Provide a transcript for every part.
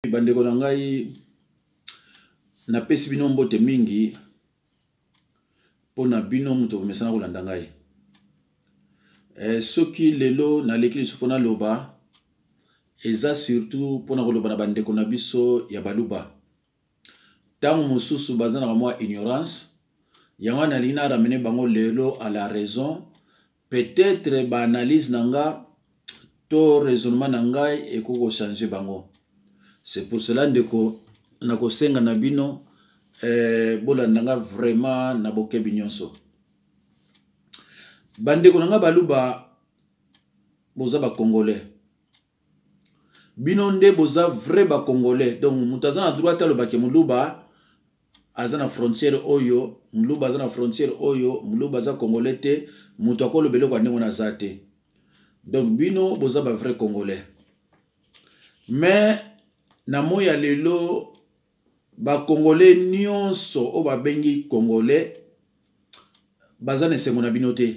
Bandeko na ngai na pesi bino mbote mingi pona bino muto mesana kolanda ngai. Soki lelo na leki lisupo na loba eza surtout pona koloba na bandeko na biso ya baluba. Tango mosusu baza na mwa ignorance yango na lina ramene bango lelo à la raison. Peut-être ba analyse nanga to raisonnement na ngai ekoko changer bango. C'est pour cela ndeko na kosenga na bino bolandanga vraiment na bokebi nyonso. Bandeko nanga baluba boza ba congolais. Bino nde boza vrai ba congolais. Donc mutaza na droit alo bake muluba azana frontière oyo, muluba azana frontière oyo, muluba za congolais te, mutu akolo beloko andemo na zate. Donc bino boza ba vrai congolais. Mais na moya lelo ba congolais nyonso o ba bengi congolais bazana esengo na bino te.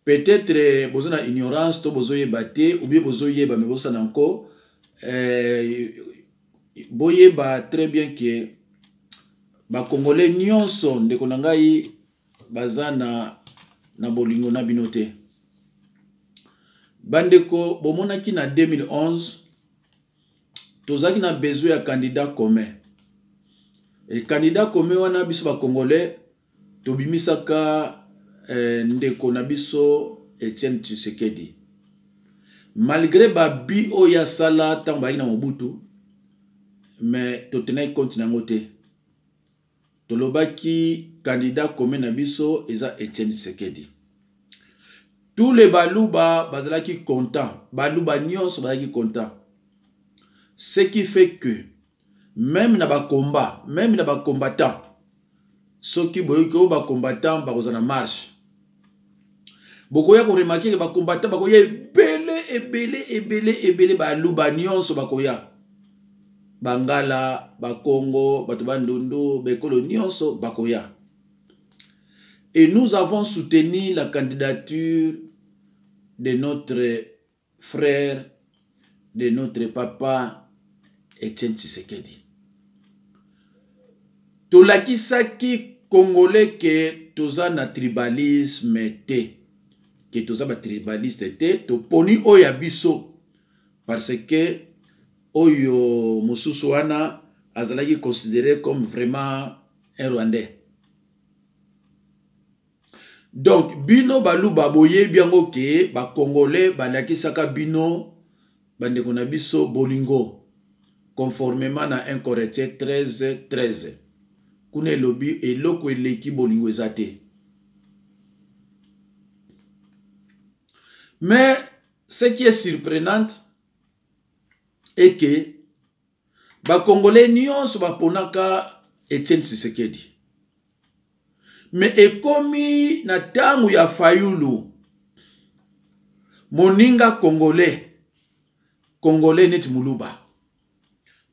Peut-être bozana ignorance to bozoye bate ou bien bozoye ba mebosa nanko boye ba très bien que ba congolais nyonso ndeko na ngai bazana na bolingo na bino te. Bandeko bomonaki na 2011 tozaki na besoin ya candidat commun. Et candidat commun wana biso ba congolais tobimisaka ndeko na biso Etienne Tshisekedi. Malgré ba bi o ya sala tamba ina Mobutu, mais totenai compte nango te. Tolobaki candidat commun na biso eza Etienne Tshisekedi. Tous les baluba bazalaki content, baluba nyonso bazalaki content. Ce qui fait que même na ba combat, même na ba combattant, ceux qui boyoko ba combattant ba kozana marche. Bokoya ko remarquer que ba combattant ba koya ebele baluba nyonso ba koya. Bangala, ba Congo, ba Bandundu, ba Ekolo nyonso ba koya. Et nous avons soutenu la candidature de notre frère, de notre papa Etienne Tshisekedi. Tolakisaki congolais que toza na tribalisme te, que toza ba tribaliste te, to poni oya biso parce que oyo mususu wana azalaki considéré comme vraiment un Rwandais. Donc bino baluba boye biango ke ba congolais balakisaka bino bandeko na biso bolingo conformément à 1 Corinthiens 13:13. Kune lobi eloko eleki bolingo ezate. Mais ce qui est surprenant est que ba congolais nyonso ba ponaka Etienne Tshisekedi. Mais ekomi na tangu ya Fayulu moninga congolais net muluba.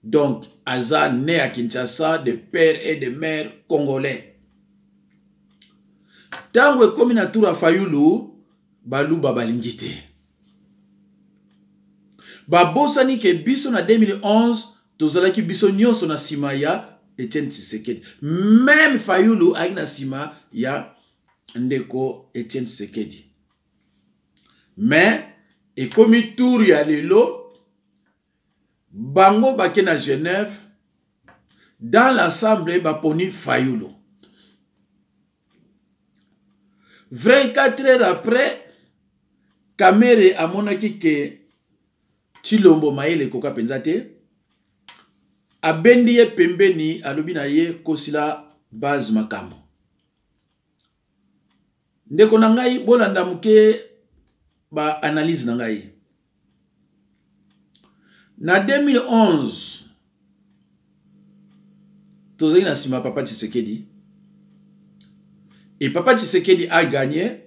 Donc aza né à Kinshasa de père et de mère congolais. Tangu ekomi na tour ya Fayulu baluba balingite. Babosani ke biso na 2011 tozalaki biso nyonso na sima ya Etienne Tshisekedi. Même Fayulu a na sima ya ndeko Etienne Tshisekedi. Mais ekomi tour ya lelo bango bake na Genève dans l'assemblée baponi Fayulu. 24 heures après, Kamere a monaki ke Chilombo Maele koka penzate abendi ye pembeni alobi na ye kosila base makambo. Ndeko na ngai bolanda muke ba analyse na ngai. Na 2011 tozali na sima papa Tshisekedi. Et papa Tshisekedi a gagné.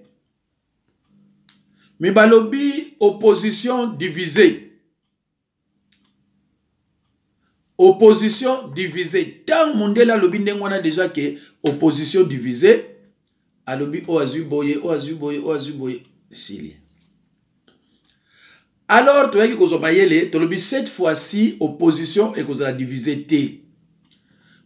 Mais balobi opposition divisée. Opposition divisée. Tant mondela lobi ndengwana déjà que opposition divisée. Alobi oazu boye. Sili. Alors tu as dit mayele tolobi cette fois-ci opposition et la divisé T.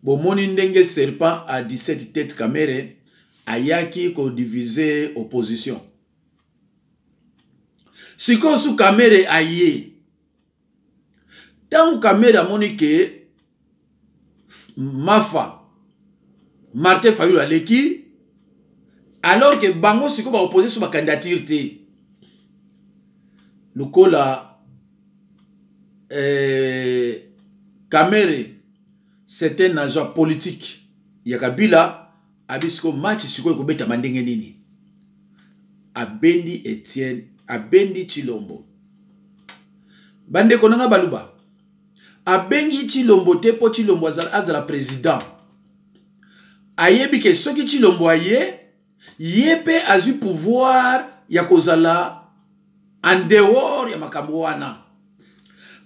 Bon moni ndenge serpent à 17 têtes caméré ayaki ko diviser opposition. Si ko sous caméré aye. Tant caméré a moni que Mafa Martin Fayulu aleki alors que bango si ko ba opposer sur ma candidature T. Lukola Kamere, c'est un agent politique. Yakabila, abisko match siko ko beta mandenge nini. Abendi Etienne, abendi Chilombo. Bande konanga baluba. Abengi Chilombo te po Chilombo azala président. Ayebi ke soki Chilombo aye, yepe azu pouvoir ya kozala en dehors ya makambo wana.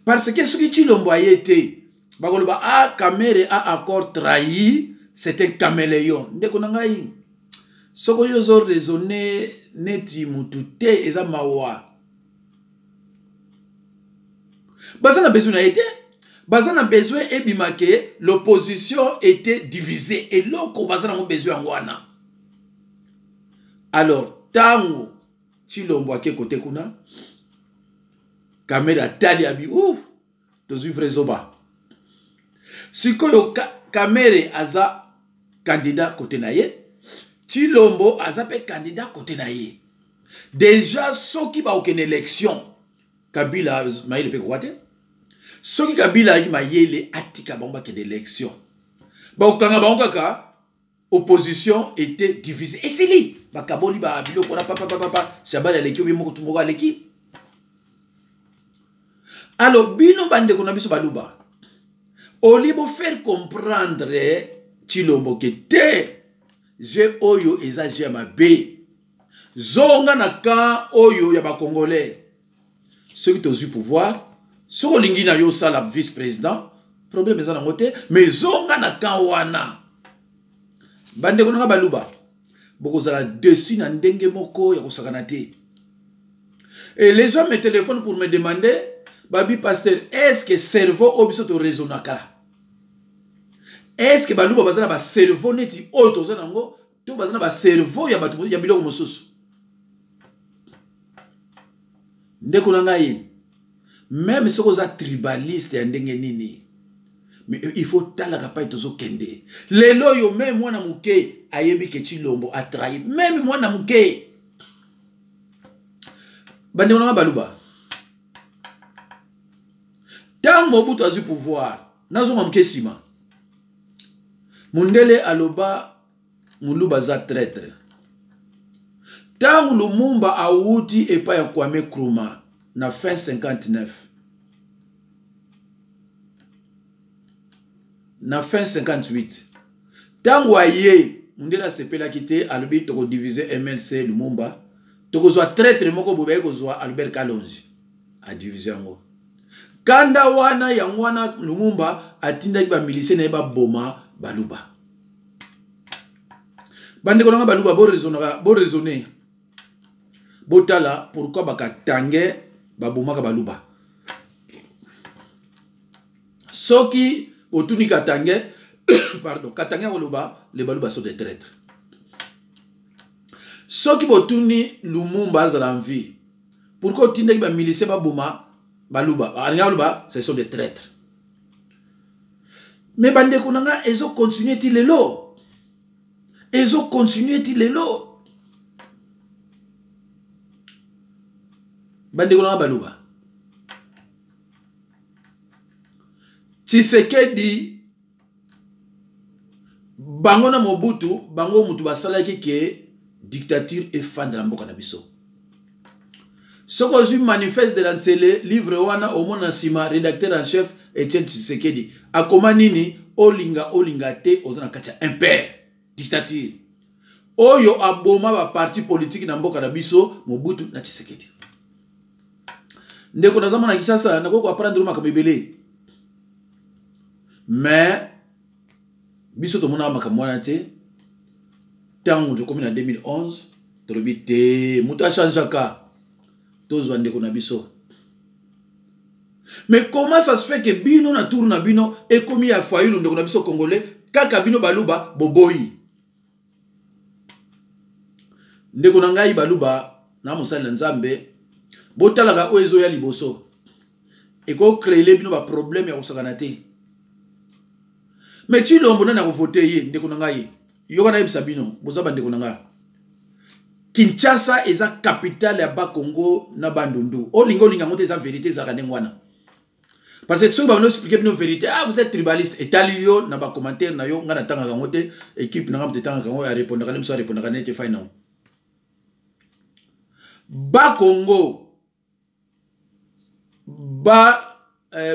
Parce que ce qui Chilombo a été, bakoloba a Kamere a encore trahi, c'est un caméléon. Ndeko nangai. Soko yozo raisonner neti mutute eza mawa. Bazana besoin a été, bazana besoin ebimake l'opposition était divisée et loko bazana mo besoin wana. Alors tango Chilombo a côté kuna Kamere tali abi ouf tozu vrezoba sikoyo Kamere aza candidat côté naye Chilombo aza pe candidat côté naye déjà soki ba aucune élection Kabila maïle pe kwate soki Kabila ki mayele atika bomba ke d'élection ba okanga ba okaka opposition était divisée et c'est lui bakaboli ba bilo kona papa shabala leki obi moko tumoka leki. Alors bino bande kona biso baluba olibo faire comprendre Chilombo que te je oyo eza je mabe zonga na ka oyo ya ba congolais ceux qui ont eu pouvoir soko lingi na yo sala vice-président problème eza na ngote mais zonga na ka wana bande konanga baluba bokozala dessus na ndenge moko ya kosakana te. Et les gens me téléphonent pour me demander babi pasteur est-ce que cerveau obiso to raisonnaka, est-ce que baluba bazana ba cerveau neti oyo tozana ngo to bazana ba cerveau ya batu ya biloko mosusu. Ndeko na ngai même soko za tribaliste ya ndenge nini mais il faut tala kapai tozo kende lelo yo même mwana muke ayebi ke Chilombo a trahi même mwana muke bande ona baluba tant Mobutu azu pouvoir nazo muke sima mundele aloba muluba za traître tant Lumumba awuti epa ya Kwame Nkrumah na fin 59 na fin 58 tango aye mundela sepela kité alobi toko diviser MLC Lumumba toko zo traître moko bobe ko zo Albert Kalonji a diviser ngo kanda wana ya wana Lumumba atinda ba milice na ba boma baluba bande ko nga baluba bo raisonner botala pourquoi bakatange ba boma ka baluba soki otuni katange pardon katange koloba les baluba sont des traîtres soki botuni Lumumba azala en vie pourquoi otindaki ba milice ba boma baluba baluba ce sont des traîtres mais bande kunanga ezo continuer ti lelo bande kunanga baluba Tshisekedi bango na Mobutu bango mutu basalaki ke dictature et fan de la mboka na biso soko zu manifeste de l'Ansele livre wana omona sima rédacteur en chef Etienne Tshisekedi akoma nini olinga te ozana katia impère dictature oyo aboma ba parti politique na mboka na biso Mobutu na Tshisekedi ndeko nazama na Kinshasa nakoko apprendre makambo ebele. Mais biso to mona makambo wana te tango de comme en 2011 tolobi te muta changeaka tozwa ndeko na biso Mais comment ça se fait que bino na tour na bino et comme ya Fayulu ndeko na biso congolais kaka bino baluba boboyi. Ndeko na ngai baluba na mosala nzambe botalaka oezo ya liboso. Eko créer bino ba problème ya kosakana te. Mais tu l'ombo na voter ye ndeko na ngai. Yoka na yebisa bino boza ba ndeko na ngai. Kinshasa eza capitale ya Bas-Congo na Bandundu. Olingo linga ngote eza vérité za kanengwana. Parce que ceux qui vont expliquer une vérité, ah vous êtes tribaliste, et talio na ba commentaire na yo ngana tanga ngote équipe na ngamte tanga ngo ya répondre kana mso répondre kana te final. Bas-Congo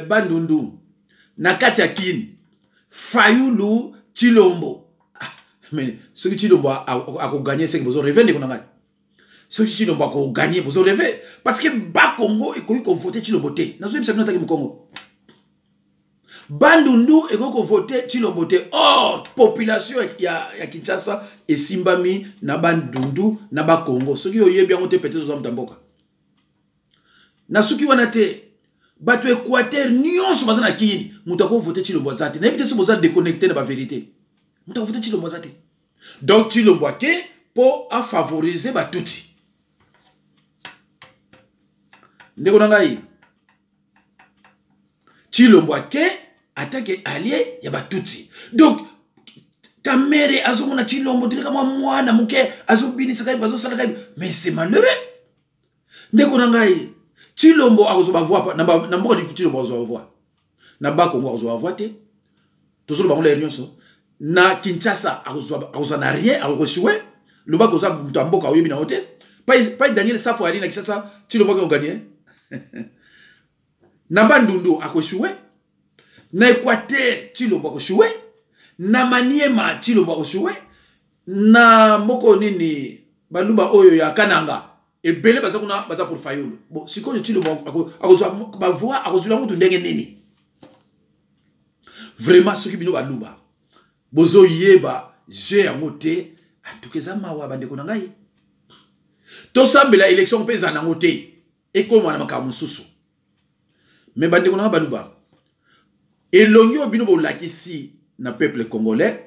Bandundu na kati ya Kini Fayulu Chilombo. Mais ce que Chilombo a gagné c'est que vous rêvez de konanga. Ce que Chilombo a gagné vous rêvez parce que Bas-Congo et qu'on voter Chilombo te. Na so yebisa bino taki mu Congo. Bandundu et qu'on voter Chilombo te. Or population ya Kinshasa et Simbami na Bandundu na Bas-Congo. Ce qui oyebi yango te peut-être dans mtamboka. Na suki wana te bato Équateur nyonso baza na Kini mutako voter Chilombo zate. Na ebite so boza déconnecté na ba vérité. Mutako voter Chilombo zate. Donc Chilombo ke pour a favoriser ba tuti. Ndeko na ngai Chilombo ke attaque allié ya ba tuti. Donc Kamere azomona Chilombo dire kama mwana muke azobini sakai bazo sala mais c'est malheureux. Ndeko na ngai Chilombo azoba voix na mboka di Chilombo azoba voix. Na Bas-Congo azoba voix te. Tosolo bango la nyonso. Na Kinshasa azona rien azoshwe. Le bako za mtamboka oyebi na hotel. Pas Daniel Safo ali na Kinshasa Chilombo ko gagner. Na Bandundu akoshwe. Na Équateur Chilombo akoshwe. Na Maniema Chilombo akoshwe. Na moko nini baluba oyo ya Kananga. Et belé baza kuna baza pour Fayulu. Bon, si ko Chilombo akozwa ba voix akozula mutu ndenge nini. Vraiment ce qui bino baluba. Bozo yeba j'ai amoté en tout cas mawa bande ko ngai. To sambela élection pesa na ngote. Et comme na makamu susu. Mais bande ko ngai baluba. Elonyo bino bo lakisi na peuple congolais.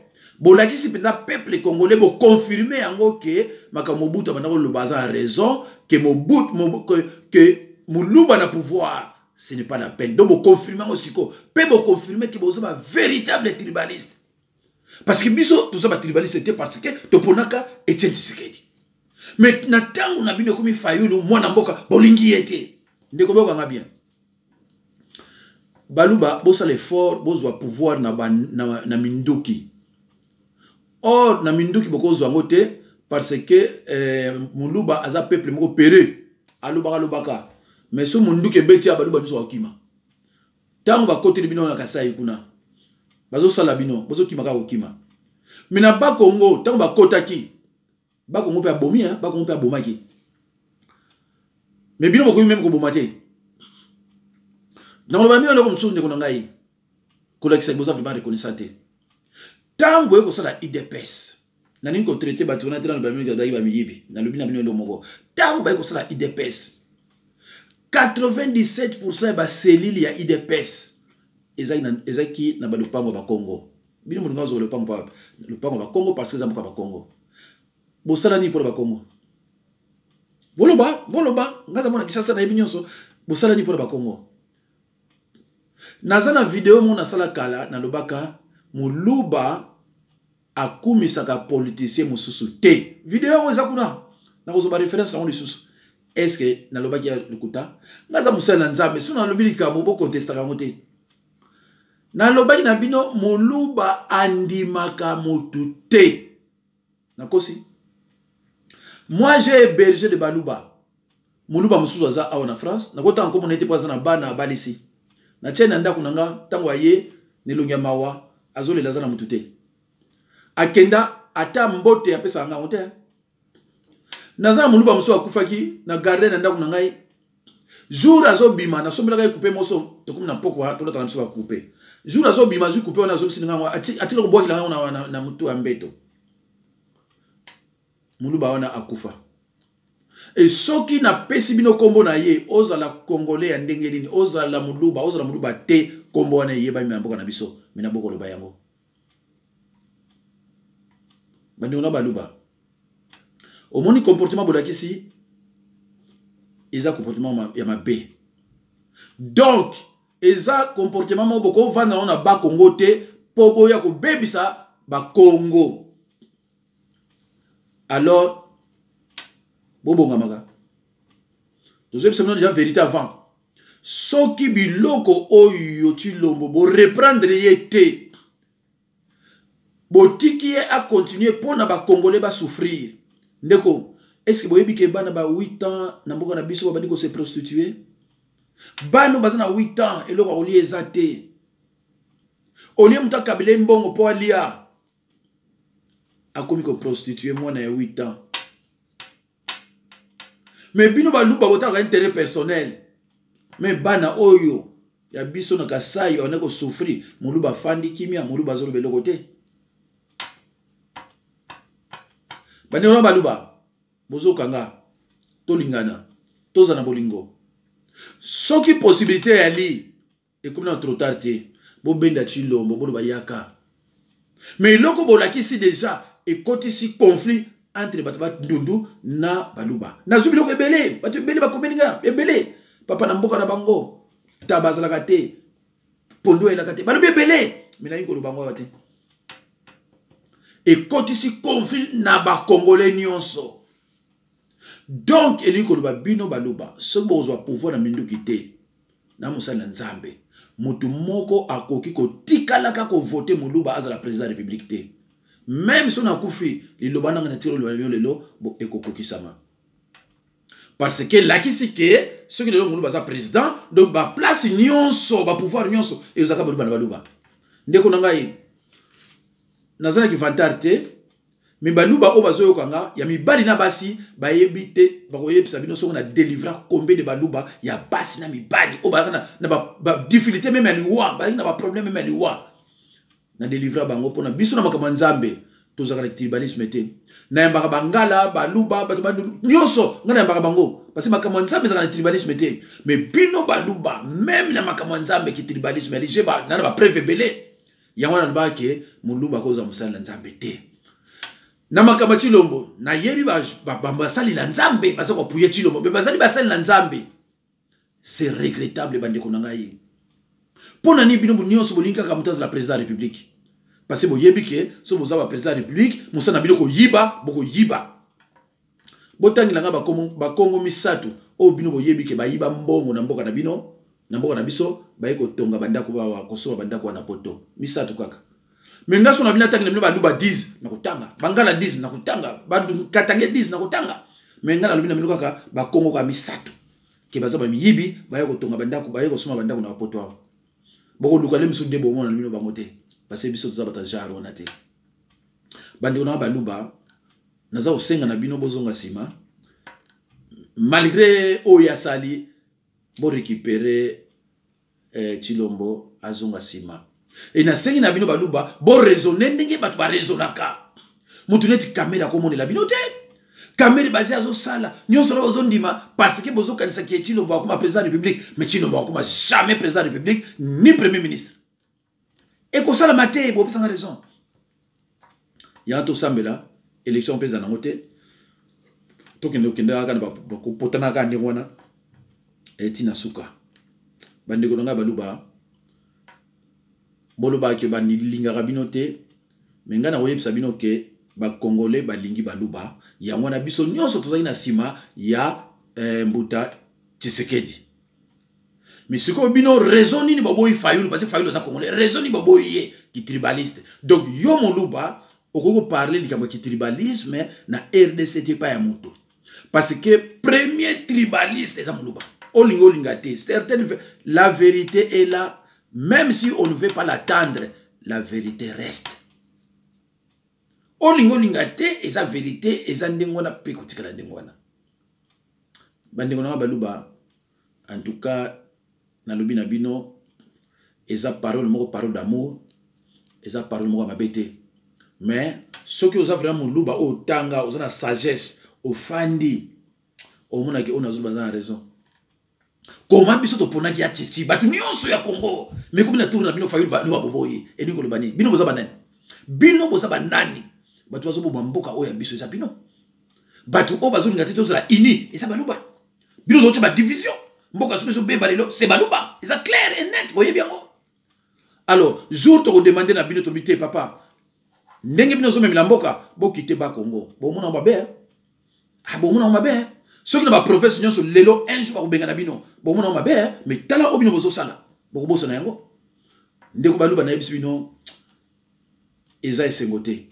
Bolakisi pena peuple congolais bo confirmer yango que Mobutu banako le baza a raison que que Muluba na pouvoir ce n'est pas la peine. Donc bo confirmer aussi ko pe bo confirmer que bozo ba véritable tribaliste. Parce que biso tout ça ba tribaliste c'était parce que to ponaka Etienne Tshisekedi. Mais na tango na bino komi Fayulu mwana mboka bolingi yete. Ndeko boka nga bien. Baluba bosa l'effort bozo pouvoir na minduki. Or, na minduki boko zwangote parce que Muluba aza peuple moko péré alobaka lobaka. Mais so munduki beti ya baluba biso wakima. Tango ba kote bino na Kasai kuna. Bazo sala bino, bozo kima ka okima. Mais na Bas-Congo, tango ba kotaki. Bas-Congo pe abomi hein, Bas-Congo pe abomaki. Mais bino boko même ko bomate. Na loba bino ko msu ndeko ngai. Ko la kisa boza vraiment reconnaissante. Tango eko sala IDPS na nini ko traiter ba tourner dans le bamini ga ba miyibi na lobi na bino moko tango ba eko sala IDPS 97% ba cellule ya IDPS ezaki na ba lupango ba Congo bino mo ngazo le lupango ba Congo parce que za mboka ba Congo bo sala ni pour ba Congo boloba ngaza mona kisasa na binyonso bo sala ni pour ba Congo nazana vidéo mo na sala kala na lobaka Muluba akumisaka politicien mususu te. Vidéo eza kuna. Na kozoba référence en lisusu. Est-ce que na lobaki ya lukuta? Ngaza musala nzambe suna lobilika bobo contesta kamote. Na lobaki na bino Muluba andimaka mutu te. Nakosi. Moi j'ai hébergé de Baluba. Muluba mususu aza awa na France. Nakota encore mon été pas na bana balisi. Na tchena ndako nanga tango aye nelongia mawa. Azole lazana mutute. Akenda ata mbote ya pesa nga onte. Nazana Muluba muso akufaki na garder na ndako ngai. Jour azo bima na sombela kai couper moso to comme na pokwa to la muso ba couper. Jour azo bima zu couper na zo singa nga ati lo boki la na mutu ambeto. Muluba wana akufa. Et soki na pesi bino kombo na ye ozala congolais ya ndenge nini ozala muluba te kombo wana yeba mi mboka na biso mina boko loba yango bandi ona baluba omoni comportement bolakisi eza comportement ya mabe donc eza comportement mo boko vanda na ba Congo te po boya ko bebisa ba Congo alors bobonga maka tozo bisa déjà vérité avant soki biloko oyo Tshilombo bo reprendre yete botiki a continuer pona ba Congolais ba souffrir ndeko est-ce que boyebi ke bana ba 8 ans na mboka na biso ba ko se prostituer bano bazana 8 ans eloko oli ezate oli muta kabile mbongo po alia akomi ko prostituer mwana ya 8 ans. Mais bino baluba botaka intérêt personnel. Mais bana oyo ya biso na kasai on ko souffrir muluba fandi kimia muluba zolo beloko te. Bani ona baluba bozo kanga tolingana toza na bolingo. Soki possibilité ya li et comme na trop tard te bo benda Tshilombo bo bayaka. Mais loko bolakisi déjà et côté si conflit entre batabat ndundu na baluba na zubi loko ebele batu ebele bakomeninga ebele papa na mboka na bango tabazala kate pondo ela kate baluba ebele minani ko bango bate et côté si conflit na ba congolais nyonso donc eli ko bino baluba so bozwa pouvoir na minduki te na musala nzambe mutu moko akoki ko tikalaka ko voter muluba azala président de la république te. Même si on a koufi, les lobana na tiro lelo bo ekokokisama. Parce que là qui c'est que ceux qui le ont baza président donc ba place nyonso ba pouvoir nyonso et uzaka baluba na baluba. Ndeko nangai nazana ki vantarte mi baluba o bazo kanga ya mibali na basi ba yebite ba koyebisa bino so na délivrer combien de baluba ya basi na mibali o ba na ba difficulté même à loi ba na ba problème même à loi. Na délivrer bango pona biso na makambo nzambe tozaka na tribalisme te na yambaka bangala baluba bato nyonso ngana yambaka bango parce que makambo nzambe zaka na tribalisme te mais bino baluba même na makambo nzambe ki tribalisme lige ba na ba preuve belé yango na ba ke muluba koza musala nzambe te na makambo Tshilombo na yebi ba basali na nzambe basa ko puye Tshilombo be basali basali na nzambe c'est regrettable bandeko na ngai. Pour nani bino nyonso bolinga ka mutaza la président de la république parce que boyebi ke so bozaba président de la république musana bino ko yiba boko yiba botangi langa ba Kongo misatu o bino boyebi ke ba yiba mbongo na mboka na bino na mboka na biso ba yeko tonga bandako ba ko so bandako na poto misatu kaka menga so na bina tangi na bino ba luba 10 na kutanga bangala 10 na kutanga ba katange 10 na kutanga menga na lubina bino kaka ba Kongo ka misatu ke bazaba miyibi ba yeko tonga bandako ba yeko soma bandako na poto boko lukale misu debo mona mino bangote parce que biso tozaba ta jaro na te bandi ona baluba naza osenga na bino bozonga sima malgré oya sali bo récupérer Tshilombo azonga sima et na sengi na bino baluba bo raisonner ndenge bato ba raisonnaka mutu neti kamera ko monela bino te kamera basé azo sala nyonso bozo ndima parce que bozo kanisa ki Tshilombo akoma président de la République mais Tshilombo akoma jamais président de la République ni premier ministre et ko sala maté bo pesa raison ya to sambela élection pesa na ngote to kenda ka ba ko potana ka ndi ngwana etina suka bandeko nga baluba boloba ke bani linga binote menga na oyebisa bino ke ba Congolais balingi baluba ya ngwana biso nyonso tozali na sima ya Mbuta Tshisekedi. Mais ce que bino raison ni boboy Fayulu parce que Fayulu za Congolais raison ni boboy qui tribaliste. Donc yo moluba okoko parler likambo ki tribalisme na RDC te pa ya moto. Parce que premier tribaliste est moluba. Olingo lingate certaines la vérité est là même si on ne veut pas l'attendre la vérité reste. Olingo lingate eza vérité eza ndengona pe kotikala ndengona. Bandengona baluba en tout cas na lobi na bino eza parole moko parole d'amour eza parole moko mabete mais ce que oza vraiment luba o tanga oza na sagesse o fandi au mona ke on azul bazana raison comment biso to pona ki ya chichi batu nyonso ya Congo mais comme na tourna bino fayulu ba lo boboyi et ni ko le bani bino boza banani bino boza banani batu bazo bo mboka oya biso eza bino batu o bazo linga te tozala ini eza baluba bino zo ba division mboka so beba lelo c'est baluba eza clair et net boye bien. Alors jour to demander na bino to bité papa ndenge bino zo memela mboka bo kité ba Congo bo mona mabe ah bo mona mabe ceux qui n'ont pas professé nyonso lelo un jour ba benga na bino bo mona mabe mais tala obino bozo sala bo boso na yango ndeko baluba na yebisi bino eza esengote.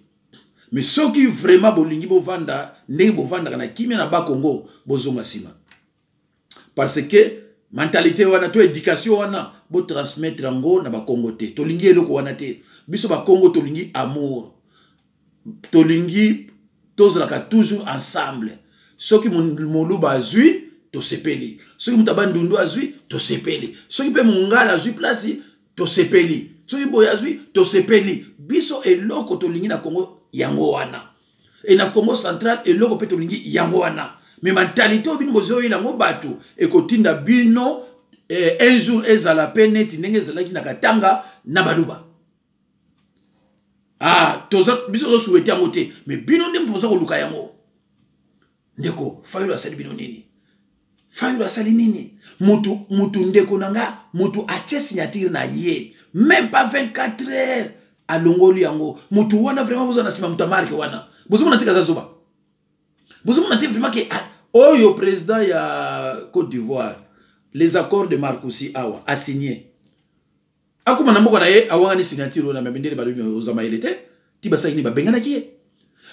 Mais ceux qui vraiment bolingi bo vanda ndenge bo vanda na kimia na ba Congo bozonga sima parce que mentalité wana to éducation wana bo transmettre ngo na ba Congo te tolingi eloko wana te biso ba Congo tolingi amour tolingi tozalaka toujours ensemble soki moluba azui to sepeli soki mutabandundu azui to sepeli soki pe mungala azui place to sepeli soki boya azui to sepeli biso eloko tolingi na Congo yango wana et na Congo central eloko pe tolingi yango wana mais mentalité obino bozo yela ngo bato ekotinda bino un jour ezala peneti ndenge ezalaki na katanga na baluba ah toza biso zo souhaiter yango te mais bino ndem poza ko luka yango ndeko fayulu asali bino nini fayulu asali nini mutu ndeko nanga mutu ache signature na ye même pas 24 heures alongoli yango mutu wana vraiment boza na sima mutu marque wana bozo mona tika zazoba bozo mona te vraiment que oyo président ya Côte d'Ivoire les accords de Marcoussi awa a signé akuma na mboka na ye awanga ni signature na mabendele balubi ozama elete tiba sa ni babengana ki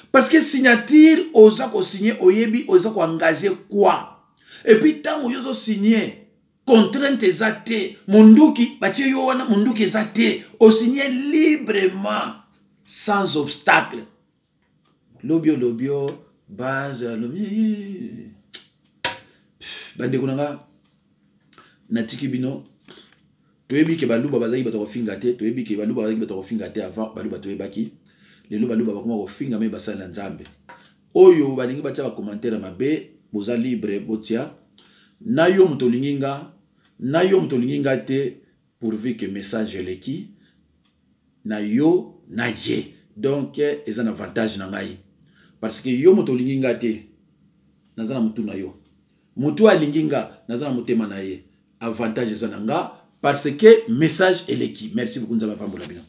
parce que signature oza ko signer oyebi oza ko engager quoi et puis tango yozo signer contrainte ezate munduki batie yo wana munduki ezate o signer librement sans obstacle lobio base lobio bande kunanga natiki bino toyebi ke baluba bazaki bato kofinga te toyebi ke baluba bazaki bato kofinga te avant baluba toyebaki lelo baluba bakoma kofinga me basala nzambe oyo balingi batia commentaire mabe boza libre botia na yo mutolinginga te pourvu que message eleki na yo na ye donc eza na avantage na ngai parce que yo mutolinginga te nazana mutu na yo mutu alinginga nazana mutema na ye avantage eza na nga parce que message eleki merci beaucoup nzaba pambola bino.